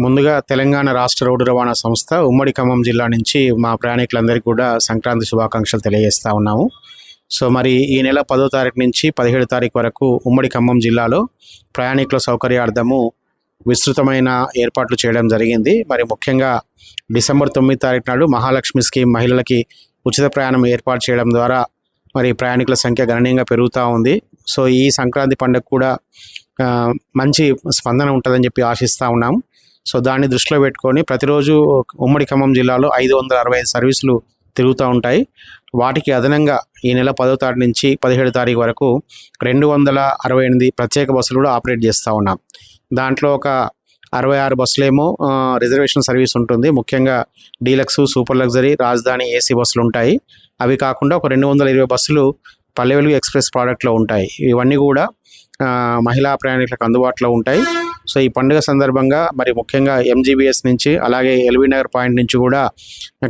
ముందుగా తెలంగాణ రాష్ట్ర రోడ్డు రవాణా సంస్థ ఉమ్మడి ఖమ్మం జిల్లా నుంచి మా ప్రయాణికులందరికీ కూడా సంక్రాంతి శుభాకాంక్షలు తెలియజేస్తూ ఉన్నాము. సో మరి ఈ నెల 10వ తారీఖు నుంచి 17వ తారీఖు వరకు ఉమ్మడి ఖమ్మం జిల్లాలో ప్రయాణికుల సౌకర్యార్థము విస్తృతమైన ఏర్పాట్లు చేయడం జరిగింది. మరి ముఖ్యంగా డిసెంబర్ 9 తారీఖు నాడు మహాలక్ష్మి స్కీమ్ మహిళలకి ఉచిత ప్రయాణం ఏర్పాటు చేయడం ద్వారా మరి ప్రయాణికుల సంఖ్య గణనీయంగా పెరుగుతూ ఉంది. సో ఈ సంక్రాంతి పండుగ కూడా మంచి స్పందన ఉంటుందని చెప్పి ఆశిస్తూ ఉన్నాం. సో దాన్ని దృష్టిలో పెట్టుకొని ప్రతిరోజు ఉమ్మడి ఖమ్మం జిల్లాలో 565 సర్వీసులు తిరుగుతూ ఉంటాయి. వాటికి అదనంగా ఈ నెల 10వ తారీఖు నుంచి 17వ తారీఖు వరకు 268 ప్రత్యేక బస్సులు కూడా ఆపరేట్ చేస్తూ ఉన్నాం. దాంట్లో ఒక 66 బస్సులేమో రిజర్వేషన్ సర్వీస్ ఉంటుంది. ముఖ్యంగా డీలక్స్, సూపర్ లగ్జరీ, రాజధాని ఏసీ బస్సులు ఉంటాయి. అవి కాకుండా ఒక 220 బస్సులు పల్లె వెలుగు ఎక్స్ప్రెస్ ప్రోడక్ట్లో ఉంటాయి. ఇవన్నీ కూడా మహిళా ప్రయాణికులకు అందుబాటులో ఉంటాయి. సో ఈ పండుగ సందర్భంగా మరి ముఖ్యంగా ఎంజీబీఎస్ నుంచి అలాగే ఎల్బీ నగర్ పాయింట్ నుంచి కూడా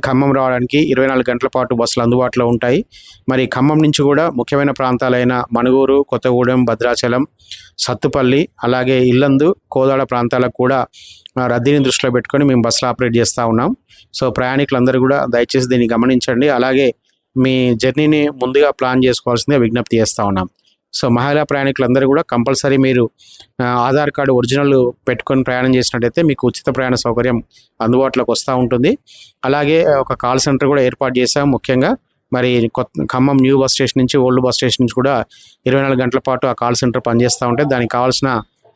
ఖమ్మం రావడానికి 24 గంటల పాటు బస్సులు అందుబాటులో ఉంటాయి. మరి ఖమ్మం నుంచి కూడా ముఖ్యమైన ప్రాంతాలైన మనుగూరు, కొత్తగూడెం, భద్రాచలం, సత్తుపల్లి అలాగే ఇల్లందు, కోదాడ ప్రాంతాలకు కూడా రద్దీని దృష్టిలో పెట్టుకొని మేము బస్సులు ఆపరేట్ చేస్తూ ఉన్నాం. సో ప్రయాణికులందరూ కూడా దయచేసి దీన్ని గమనించండి. అలాగే మీ జర్నీని ముందుగా ప్లాన్ చేసుకోవాల్సిందిగా విజ్ఞప్తి చేస్తూ ఉన్నాం. సో మహిళా ప్రయాణికులందరూ కూడా కంపల్సరీ మీరు ఆధార్ కార్డు ఒరిజినల్ పెట్టుకొని ప్రయాణం చేసినట్టయితే మీకు ఉచిత ప్రయాణ సౌకర్యం అందుబాటులోకి వస్తూ ఉంటుంది. అలాగే ఒక కాల్ సెంటర్ కూడా ఏర్పాటు చేశాం. ముఖ్యంగా మరి ఖమ్మం న్యూ బస్ స్టేషన్ నుంచి ఓల్డ్ బస్ స్టేషన్ నుంచి కూడా 24 గంటల పాటు ఆ కాల్ సెంటర్ పనిచేస్తూ ఉంటే దానికి కావాల్సిన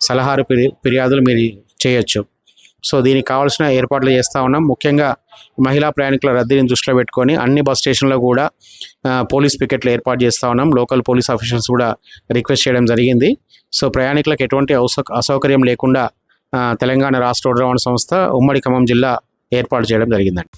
సలహాలు ఫిర్యాదులు మీరు చేయొచ్చు. సో దీనికి కావాల్సిన ఏర్పాట్లు చేస్తూ ఉన్నాం. ముఖ్యంగా మహిళా ప్రయాణికుల రద్దీని దృష్టిలో పెట్టుకొని అన్ని బస్ స్టేషన్లో కూడా పోలీస్ పికెట్లు ఏర్పాటు చేస్తూ ఉన్నాం. లోకల్ పోలీస్ ఆఫీసర్స్ కూడా రిక్వెస్ట్ చేయడం జరిగింది. సో ప్రయాణికులకు ఎటువంటి అసౌకర్యం లేకుండా తెలంగాణ రాష్ట్ర రోడ్డు రవాణా సంస్థ ఉమ్మడి ఖమ్మం జిల్లా ఏర్పాటు చేయడం జరిగిందండి.